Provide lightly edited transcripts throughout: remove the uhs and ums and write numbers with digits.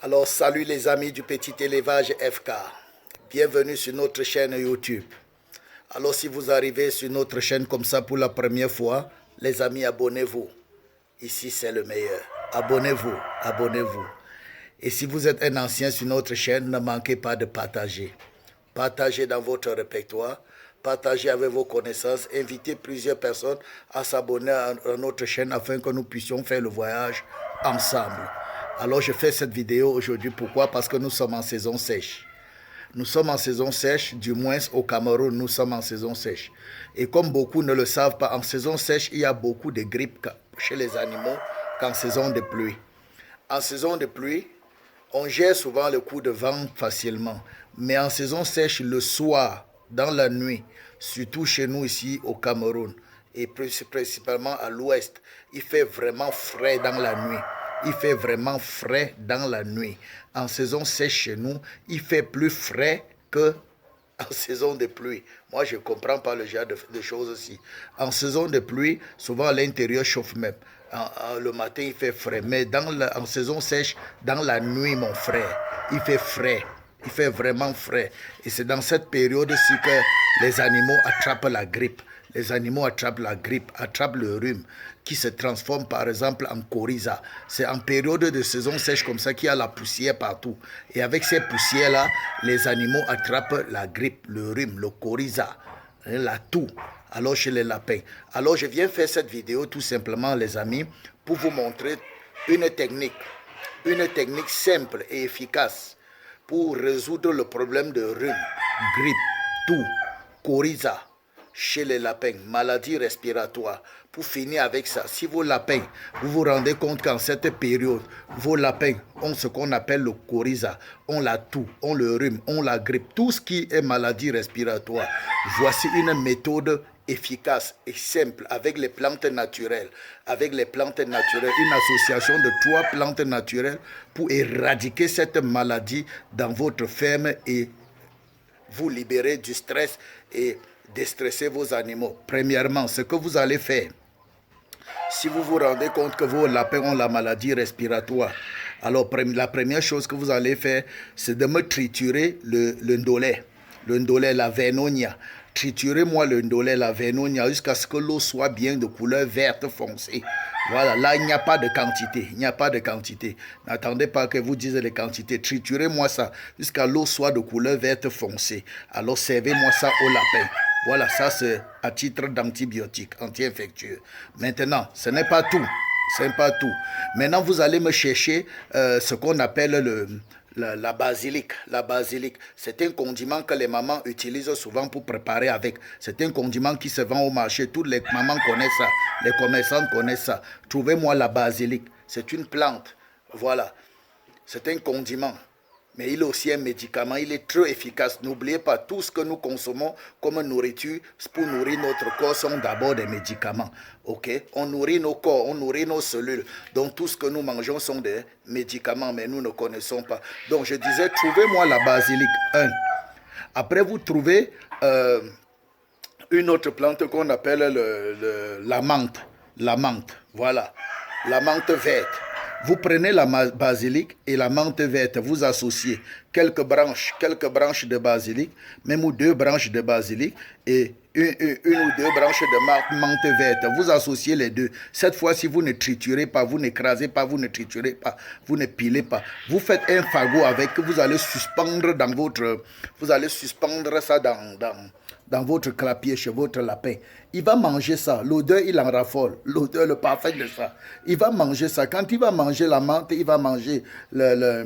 Alors, salut les amis du petit élevage FK. Bienvenue sur notre chaîne YouTube. Alors, si vous arrivez sur notre chaîne comme ça pour la première fois, les amis, abonnez-vous. Ici, c'est le meilleur. Abonnez-vous, abonnez-vous. Et si vous êtes un ancien sur notre chaîne, ne manquez pas de partager. Partagez dans votre répertoire. Partagez avec vos connaissances. Invitez plusieurs personnes à s'abonner à notre chaîne afin que nous puissions faire le voyage ensemble. Alors, je fais cette vidéo aujourd'hui. Pourquoi? Parce que nous sommes en saison sèche. Nous sommes en saison sèche, du moins au Cameroun, nous sommes en saison sèche. Et comme beaucoup ne le savent pas, en saison sèche, il y a beaucoup de grippe chez les animaux qu'en saison de pluie. En saison de pluie, on gère souvent le coup de vent facilement. Mais en saison sèche, le soir, dans la nuit, surtout chez nous ici au Cameroun, et principalement à l'ouest, il fait vraiment frais dans la nuit. Il fait vraiment frais dans la nuit. En saison sèche chez nous, il fait plus frais que en saison de pluie. Moi, je ne comprends pas le genre de choses aussi. En saison de pluie, souvent l'intérieur chauffe même. Le matin, il fait frais. Mais en saison sèche, dans la nuit, mon frère, il fait frais. Il fait vraiment frais. Et c'est dans cette période-ci que les animaux attrapent la grippe. Les animaux attrapent la grippe, attrapent le rhume, qui se transforme par exemple en coryza. C'est en période de saison sèche comme ça qu'il y a la poussière partout. Et avec ces poussières-là, les animaux attrapent la grippe, le rhume, le coryza, la toux. Alors chez les lapins. Alors je viens faire cette vidéo tout simplement les amis pour vous montrer une technique simple et efficace pour résoudre le problème de rhume, grippe, toux, coryza chez les lapins, maladie respiratoire. Pour finir avec ça, si vos lapins, vous vous rendez compte qu'en cette période, vos lapins ont ce qu'on appelle le coryza, ont la toux, ont le rhume, ont la grippe, tout ce qui est maladie respiratoire. Voici une méthode efficace et simple avec les plantes naturelles. Avec les plantes naturelles, une association de 3 plantes naturelles pour éradiquer cette maladie dans votre ferme et vous libérer du stress et déstresser vos animaux. Premièrement, ce que vous allez faire, si vous vous rendez compte que vos lapins ont la maladie respiratoire, alors la première chose que vous allez faire, c'est de me triturer le ndolé, la vernonia. Triturez-moi le ndolé, la vernonia, jusqu'à ce que l'eau soit bien de couleur verte foncée. Voilà, là, il n'y a pas de quantité. Il n'y a pas de quantité. N'attendez pas que vous disiez les quantités. Triturez-moi ça jusqu'à l'eau soit de couleur verte foncée. Alors, servez-moi ça au lapin. Voilà, ça c'est à titre d'antibiotique, anti-infectieux. Maintenant, ce n'est pas tout. Ce n'est pas tout. Maintenant, vous allez me chercher ce qu'on appelle la basilic. La basilic, c'est un condiment que les mamans utilisent souvent pour préparer avec. C'est un condiment qui se vend au marché. Toutes les mamans connaissent ça. Les commerçants connaissent ça. Trouvez-moi la basilic. C'est une plante. Voilà. C'est un condiment. Mais il est aussi un médicament, il est très efficace. N'oubliez pas, tout ce que nous consommons comme nourriture pour nourrir notre corps sont d'abord des médicaments. Ok? On nourrit nos corps, on nourrit nos cellules. Donc tout ce que nous mangeons sont des médicaments, mais nous ne connaissons pas. Donc je disais, trouvez-moi la basilic. 1. Après, vous trouvez une autre plante qu'on appelle la menthe. La menthe, voilà. La menthe verte. Vous prenez la basilic et la menthe verte, vous associez quelques branches de basilic, même ou 2 branches de basilic et une ou 2 branches de menthe verte. Vous associez les deux. Cette fois-ci, vous ne triturez pas, vous n'écrasez pas, vous ne triturez pas, vous ne pilez pas. Vous faites un fagot avec que vous allez suspendre dans votre... Vous allez suspendre ça dans votre clapier, chez votre lapin. Il va manger ça. L'odeur, il en raffole. L'odeur, le parfum de ça. Il va manger ça. Quand il va manger la menthe, il va manger la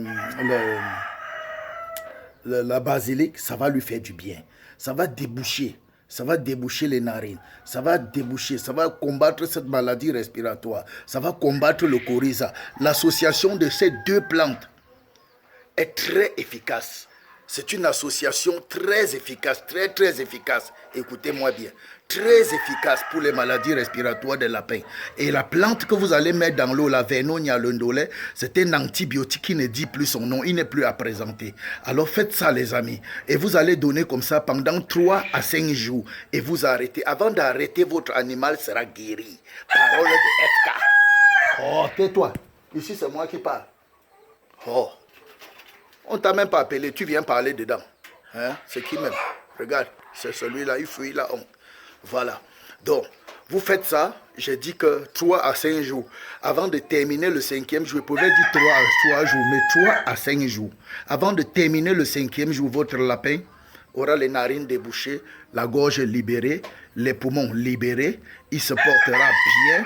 basilic, ça va lui faire du bien. Ça va déboucher. Ça va déboucher les narines. Ça va déboucher. Ça va combattre cette maladie respiratoire. Ça va combattre le coryza. L'association de ces 2 plantes est très efficace. C'est une association très efficace, très efficace. Écoutez-moi bien. Très efficace pour les maladies respiratoires des lapins. Et la plante que vous allez mettre dans l'eau, la vernonia, le ndolé, c'est un antibiotique qui ne dit plus son nom, il n'est plus à présenter. Alors faites ça les amis. Et vous allez donner comme ça pendant 3 à 5 jours. Et vous arrêtez. Avant d'arrêter, votre animal sera guéri. Parole de FK. Oh, tais-toi. Ici, c'est moi qui parle. Oh. On t'a même pas appelé, tu viens parler dedans. Hein? C'est qui même? Regarde, c'est celui-là, il fuit la honte. Voilà. Donc, vous faites ça, j'ai dit que 3 à 5 jours. Avant de terminer le 5e jour, je pouvais dire 3 à 3 jours, mais 3 à 5 jours. Avant de terminer le 5e jour, votre lapin aura les narines débouchées, la gorge libérée, les poumons libérés, il se portera bien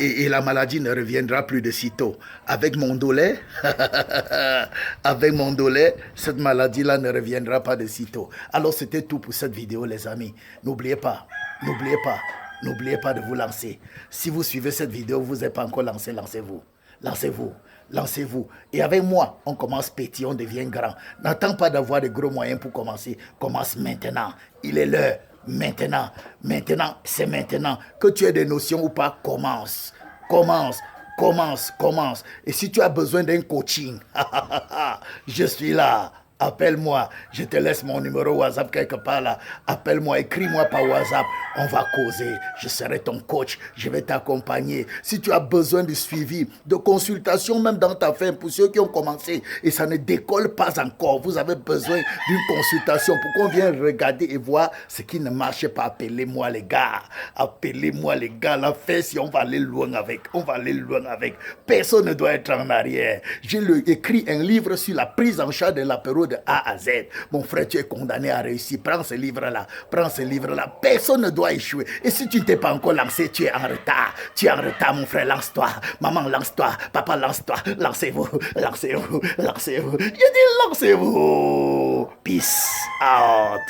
et la maladie ne reviendra plus de sitôt. Avec mon dolet, cette maladie-là ne reviendra pas de sitôt. Alors c'était tout pour cette vidéo les amis. N'oubliez pas de vous lancer. Si vous suivez cette vidéo, vous n'êtes pas encore lancé, lancez-vous. Lancez-vous. Et avec moi, on commence petit, on devient grand. N'attends pas d'avoir de gros moyens pour commencer. Commence maintenant. Il est l'heure. Maintenant, c'est maintenant. Que tu aies des notions ou pas, commence. Et si tu as besoin d'un coaching, je suis là. Appelle-moi, je te laisse mon numéro WhatsApp quelque part là. Appelle-moi, écris-moi par WhatsApp. On va causer. Je serai ton coach. Je vais t'accompagner. Si tu as besoin de suivi, de consultation, même dans ta fin, pour ceux qui ont commencé et ça ne décolle pas encore, vous avez besoin d'une consultation pour qu'on vienne regarder et voir ce qui ne marche pas. Appelez-moi les gars. La fesse, on va aller loin avec. Personne ne doit être en arrière. J'ai écrit un livre sur la prise en charge de l'apéro de A à Z. Mon frère, tu es condamné à réussir. Prends ce livre-là. Personne ne doit échouer. Et si tu ne t'es pas encore lancé, tu es en retard. Mon frère. Lance-toi. Maman, lance-toi. Papa, lance-toi. Lancez-vous. Je dis lancez-vous. Peace out.